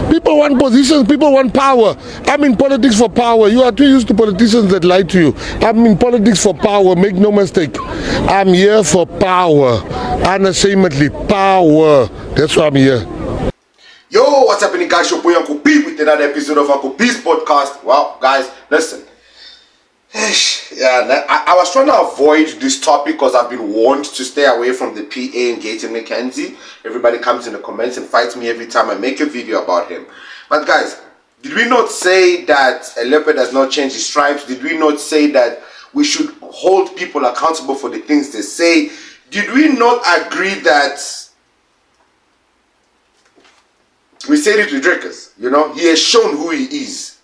People want positions, people want power. I'm in politics for power. You are too used to politicians that lie to you. I'm in politics for power, make no mistake. I'm here for power, unashamedly power. That's why I'm here. Yo, what's happening, guys? Your boy Uncle P with another episode of Uncle P's podcast. Well, guys, listen. Yeah, I was trying to avoid this topic because I've been warned to stay away from the PA and Gayton McKenzie. Everybody comes in the comments and fights me every time I make a video about him. But guys, did we not say that a leopard does not change his stripes? Did we not say that we should hold people accountable for the things they say? Did we not agree that we said it with Drakers? You know, he has shown who he is.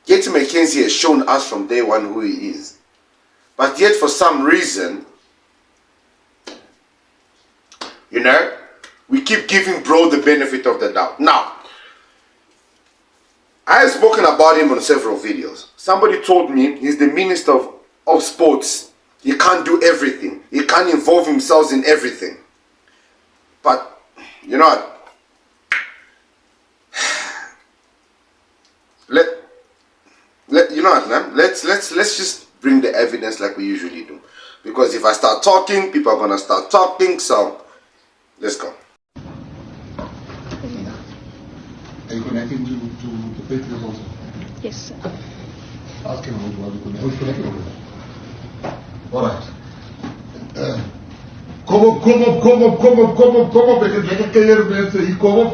Gayton McKenzie has shown us from day one who he is. But yet for some reason, you know, we keep giving bro the benefit of the doubt. Now, I have spoken about him on several videos. Somebody told me he's the minister of sports. He can't do everything. He can't involve himself in everything. But, you know what? You know what, man? Let's just bring the evidence like we usually do. Because if I start talking, people are gonna start talking. So let's go. Are you connecting to Betrayal also? Yes, sir. Ask him how you connect. Who's connecting over there? All right. Kom op. Ik heb lekker keer mensen hier. Kom op.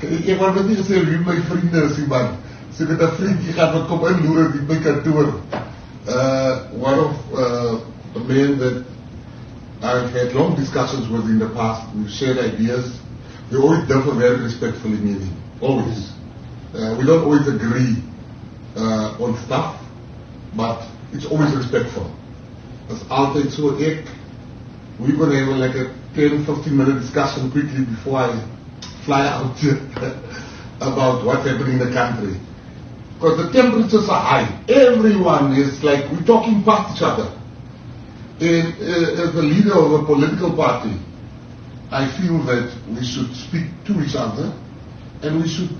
Ik wou net niet gezegd wie mijn vrienden is, man. Ze met een vriend die gaat wat kom inloeren die mijn kantoor. One of the men that I've had long discussions with in the past, we've shared ideas. We always differ very respectfully, meaning always. We don't always agree on stuff, but it's always respectful. That's altijd so. We're going to have like a 10-15 minute discussion quickly before I fly out about what's happening in the country. Because the temperatures are high. Everyone is like, we're talking past each other. And as the leader of a political party, I feel that we should speak to each other and we should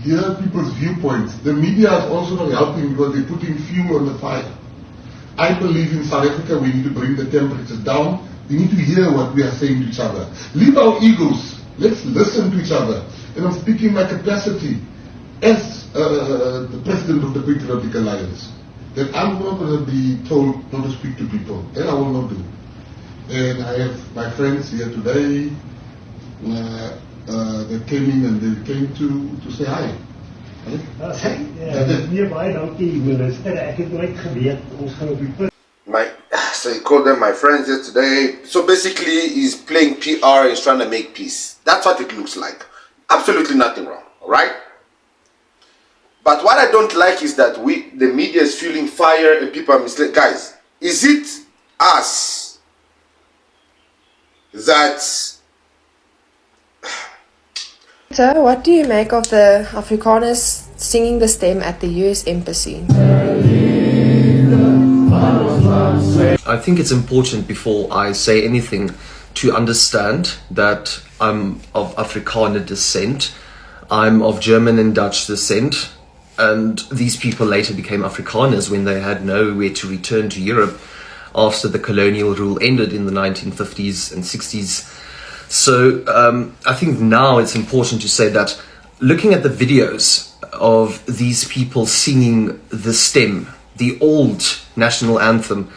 hear people's viewpoints. The media is also not helping because they're putting fuel on the fire. I believe in South Africa we need to bring the temperatures down. We need to hear what we are saying to each other. Leave our egos. Let's listen to each other. And I'm speaking in my capacity as the president of the Patriotic Alliance. That I'm not going to be told not to speak to people. And I will not do. And I have my friends here today that came in and they came to say hi. Baie dankie minister, ek het nooit geweet ons gaan op die punt. So he called them my friends yesterday. So basically he's playing PR, he's trying to make peace. That's what it looks like. Absolutely nothing wrong, alright? But what I don't like is that the media is fueling fire and people are misled. Guys, is it us that... So, what do you make of the Afrikaners singing the stem at the US Embassy? I think it's important before I say anything to understand that I'm of Afrikaner descent. I'm of German and Dutch descent, and these people later became Afrikaners when they had nowhere to return to Europe after the colonial rule ended in the 1950s and 60s. So I think now it's important to say that looking at the videos of these people singing the stem, the old national anthem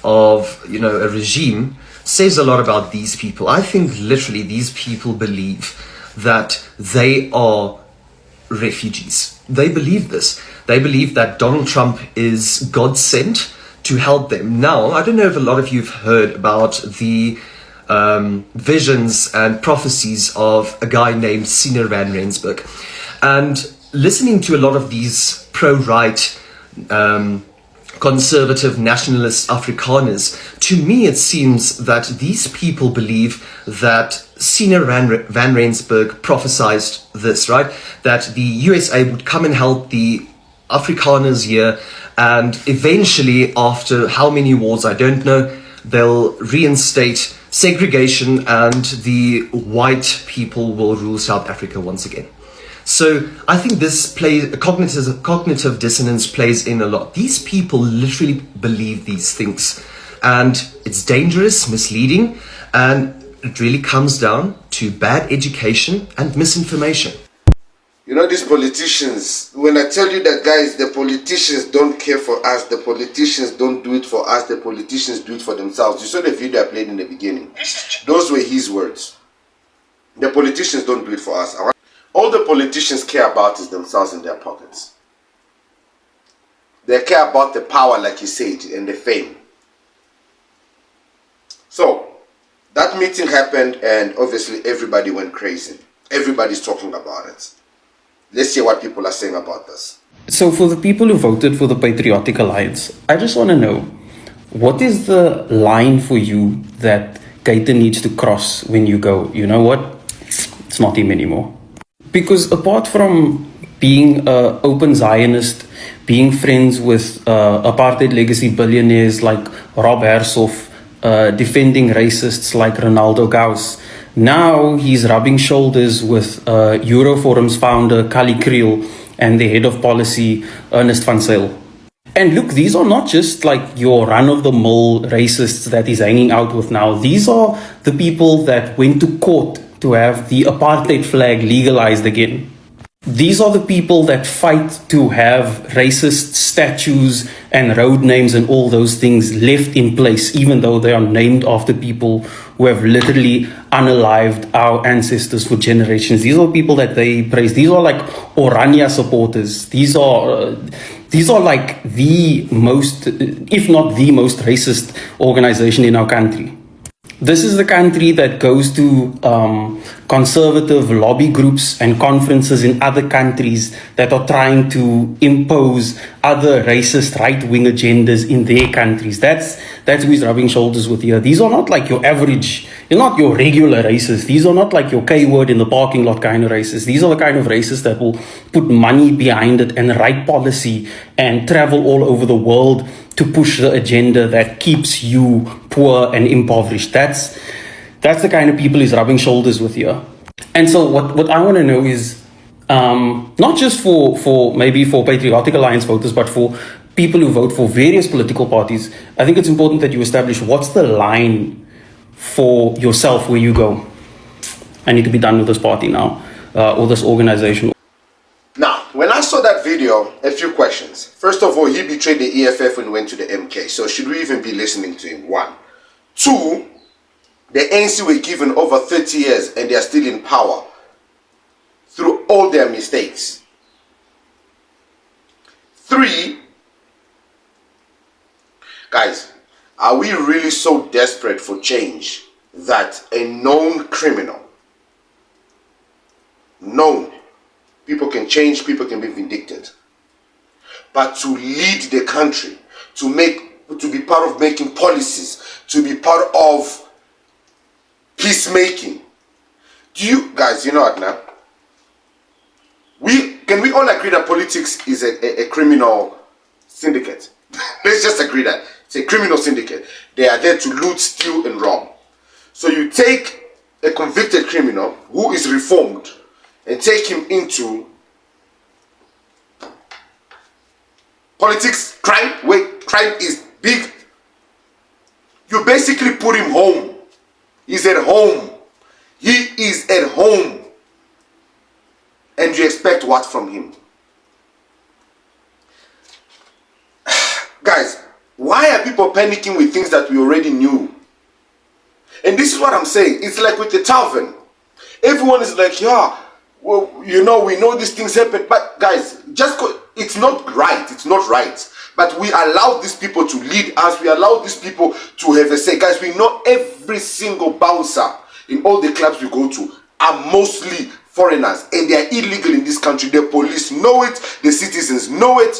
of, you know, a regime, says a lot about these people. I think literally these people believe that they are refugees. They believe this. They believe that Donald Trump is God sent to help them. Now, I don't know if a lot of you have heard about the visions and prophecies of a guy named Sina van Rensburg. And listening to a lot of these pro-right conservative nationalist Afrikaners, to me it seems that these people believe that Sina van Rensburg prophesied this, right? That the USA would come and help the Afrikaners here, and eventually, after how many wars, I don't know, they'll reinstate segregation, and the white people will rule South Africa once again. So I think this cognitive dissonance plays in a lot. These people literally believe these things, and it's dangerous, misleading, and it really comes down to bad education and misinformation. You know, these politicians, when I tell you that, guys, the politicians don't care for us, the politicians don't do it for us, the politicians do it for themselves. You saw the video I played in the beginning. Those were his words. The politicians don't do it for us. All the politicians care about is themselves in their pockets. They care about the power, like he said, and the fame. So, that meeting happened, and obviously everybody went crazy. Everybody's talking about it. Let's hear what people are saying about this. So for the people who voted for the Patriotic Alliance, I just want to know, what is the line for you that Gayton needs to cross when you go, you know what, it's not him anymore? Because apart from being an open Zionist, being friends with apartheid legacy billionaires like Rob Hersoff, defending racists like Ronaldo Gauss, now he's rubbing shoulders with AfriForum's founder, Kali Kriel, and the head of policy, Ernest van Zyl. And look, these are not just like your run-of-the-mill racists that he's hanging out with now. These are the people that went to court to have the apartheid flag legalized again. These are the people that fight to have racist statues and road names and all those things left in place, even though they are named after people who have literally unalived our ancestors for generations. These are people that they praise. These are like Orania supporters. These are like the most, if not the most racist organization in our country. This is the country that goes to conservative lobby groups and conferences in other countries that are trying to impose other racist right-wing agendas in their countries. That's who is rubbing shoulders with here. These are not like your average, you're not your regular racists. These are not like your K-word in the parking lot kind of racists. These are the kind of racists that will put money behind it and write policy and travel all over the world to push the agenda that keeps you poor and impoverished. That's the kind of people he's rubbing shoulders with here. And so what I want to know is, not just for maybe for Patriotic Alliance voters, but for people who vote for various political parties, I think it's important that you establish what's the line for yourself where you go. I need to be done with this party now, or this organization. Now, when I saw that video, a few questions. First of all, he betrayed the EFF and went to the MK. So should we even be listening to him? One. Two, the ANC were given over 30 years and they are still in power through all their mistakes. Three, guys, are we really so desperate for change that a known criminal, people can change, people can be vindicted, but to lead the country, to be part of making policies, to be part of peacemaking? Do you guys, you know what now? Can we all agree that politics is a criminal syndicate? Let's just agree that it's a criminal syndicate. They are there to loot, steal, and rob. So you take a convicted criminal who is reformed and take him into politics, crime, where crime is big. You basically put him home. He's at home. He is at home. And you expect what from him? Guys, why are people panicking with things that we already knew? And this is what I'm saying. It's like with the Talvin. Everyone is like, yeah, well, you know, we know these things happen. But guys, it's not right. It's not right. But we allow these people to lead us. We allow these people to have a say. Guys, we know every single bouncer in all the clubs we go to are mostly foreigners. And they are illegal in this country. The police know it. The citizens know it.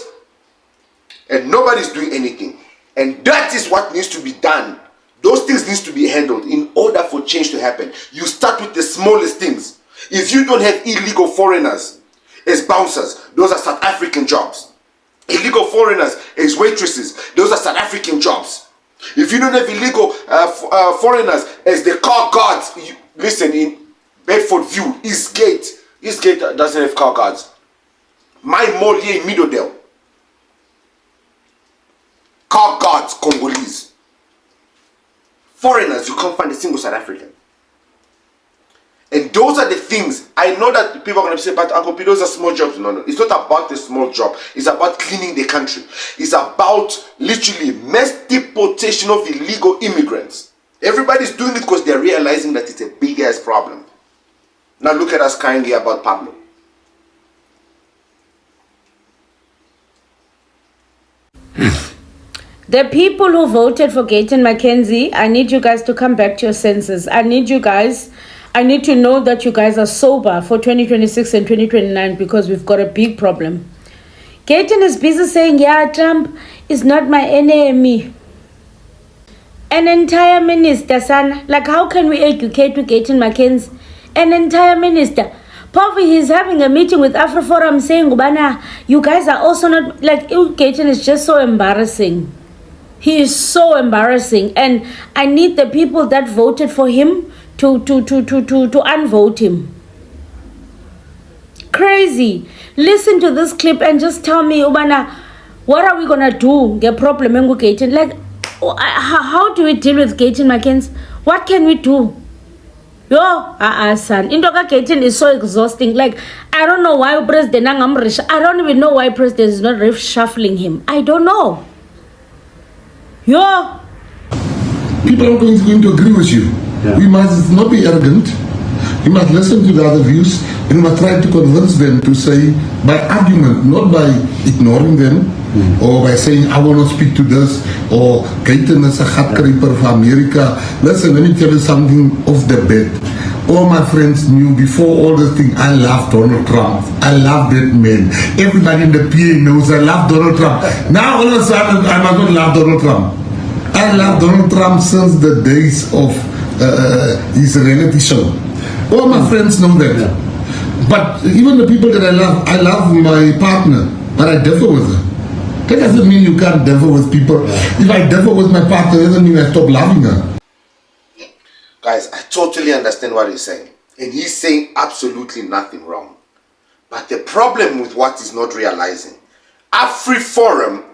And nobody's doing anything. And that is what needs to be done. Those things need to be handled in order for change to happen. You start with the smallest things. If you don't have illegal foreigners as bouncers, those are South African jobs. Illegal foreigners as waitresses, those are South African jobs. If you don't have illegal foreigners as the car guards, listen, in Bedford View, Eastgate doesn't have car guards. My mall here in Middledale, car guards, Congolese. Foreigners, you can't find a single South African. And those are the things. I know that people are going to say, but Uncle P, those are small jobs. No. It's not about a small job. It's about cleaning the country. It's about literally mass deportation of illegal immigrants. Everybody's doing it because they're realizing that it's a big-ass problem. Now look at us crying here about Pablo. The people who voted for Gayton McKenzie, I need you guys to come back to your senses. I need to know that you guys are sober for 2026 and 2029 because we've got a big problem. Gayton is busy saying, yeah, Trump is not my enemy. An entire minister, son. Like, how can we educate to Gayton McKenzie? An entire minister. Poppy, he's having a meeting with AfriForum saying, Ubana, you guys are also not, like, Gayton is just so embarrassing. He is so embarrassing. And I need the people that voted for him to unvote him. Crazy. Listen to this clip and just tell me, Ubana, what are we going to do? Get problem with Gayton. Like, how do we deal with Gayton McKenzie? What can we do? Yo, son. Indoka Gayton is so exhausting. Like, I don't know why President I don't even know why President is not reshuffling him. I don't know. Yo. People are going to agree with you. Yeah. We must not be arrogant. We must listen to the other views and we must try to convince them to say by argument, not by ignoring them or by saying I will not speak to this or Gayton is a gatcreeper of America. Listen, let me tell you something off the bat. All my friends knew before all this thing, I love Donald Trump. I love that man. Everybody in the PA knows I love Donald Trump. Now all of a sudden I must not love Donald Trump. I love Donald Trump since the days of his reality show. All my friends know that. Yeah. But even the people that I love my partner, but I differ with her. That doesn't mean you can't differ with people. Yeah. If I differ with my partner, it doesn't mean I stop loving her. Guys, I totally understand what he's saying. And he's saying absolutely nothing wrong. But the problem with what he's not realizing, AfriForum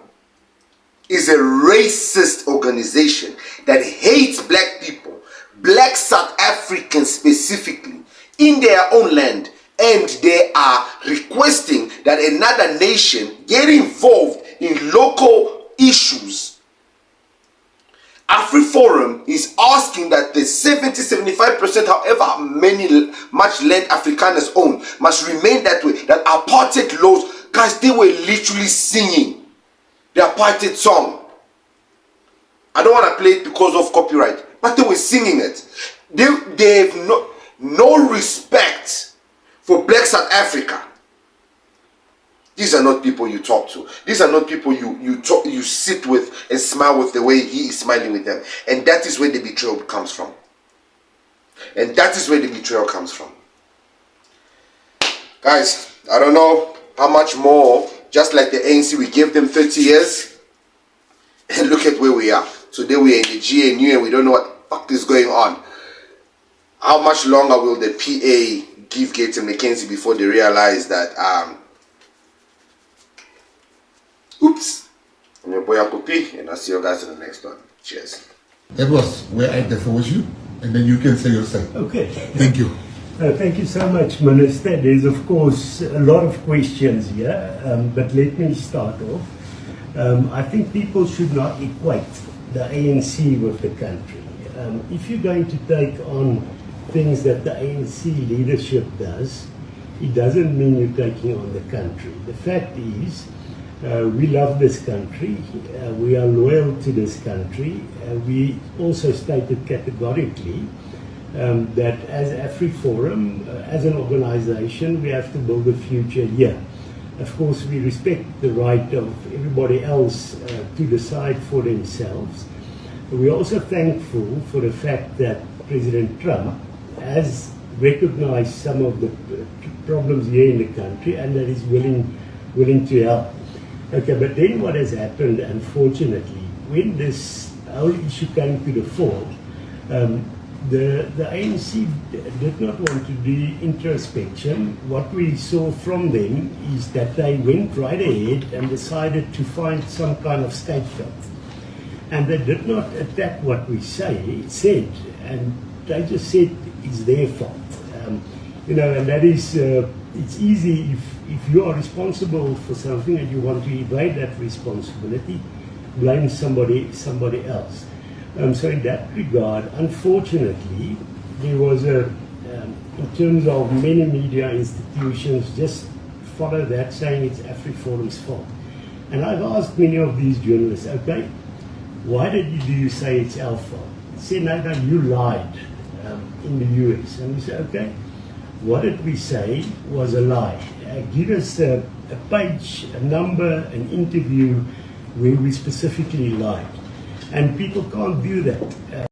is a racist organization that hates black people, black South Africans specifically, in their own land. And they are requesting that another nation get involved in local issues. AfriForum is asking that the 70-75%, however much land Afrikaners own, must remain that way. That apartheid laws, guys, they were literally singing the apartheid song. I don't want to play it because of copyright, but they were singing it. They have no respect for black South Africa. These are not people you talk to. These are not people you sit with and smile with the way he is smiling with them. And that is where the betrayal comes from. And that is where the betrayal comes from. Guys, I don't know how much more, just like the ANC, we gave them 30 years. And look at where we are. Today we are in the GNU and we don't know what the fuck is going on. How much longer will the PA give Gayton McKenzie before they realize that oops. I'm your boy Uncle P, and I'll see you guys in the next one. Cheers. That was where I differ with you, and then you can say your say. Okay. Thank you. Thank you so much, Minister. There's, of course, a lot of questions here, but let me start off. I think people should not equate the ANC with the country. If you're going to take on things that the ANC leadership does, it doesn't mean you're taking on the country. The fact is, we love this country, we are loyal to this country. We also stated categorically that as AfriForum, as an organization, we have to build a future here. Of course, we respect the right of everybody else to decide for themselves. We're also thankful for the fact that President Trump has recognized some of the problems here in the country and that he's willing to help. Okay, but then what has happened, unfortunately, when this whole issue came to the fore, the ANC did not want to do introspection. What we saw from them is that they went right ahead and decided to find some kind of scapegoat. And they did not attack what we said, and they just said it's their fault. And that is, it's easy if you are responsible for something and you want to evade that responsibility, blame somebody else. So in that regard, unfortunately, there was in terms of many media institutions, just follow that saying it's AfriForum's fault. And I've asked many of these journalists, okay, why did you say it's our fault? They say, no, you lied in the US. And we say, okay, what did we say was a lie? Give us a page, a number, an interview where we specifically lied. And people can't do that.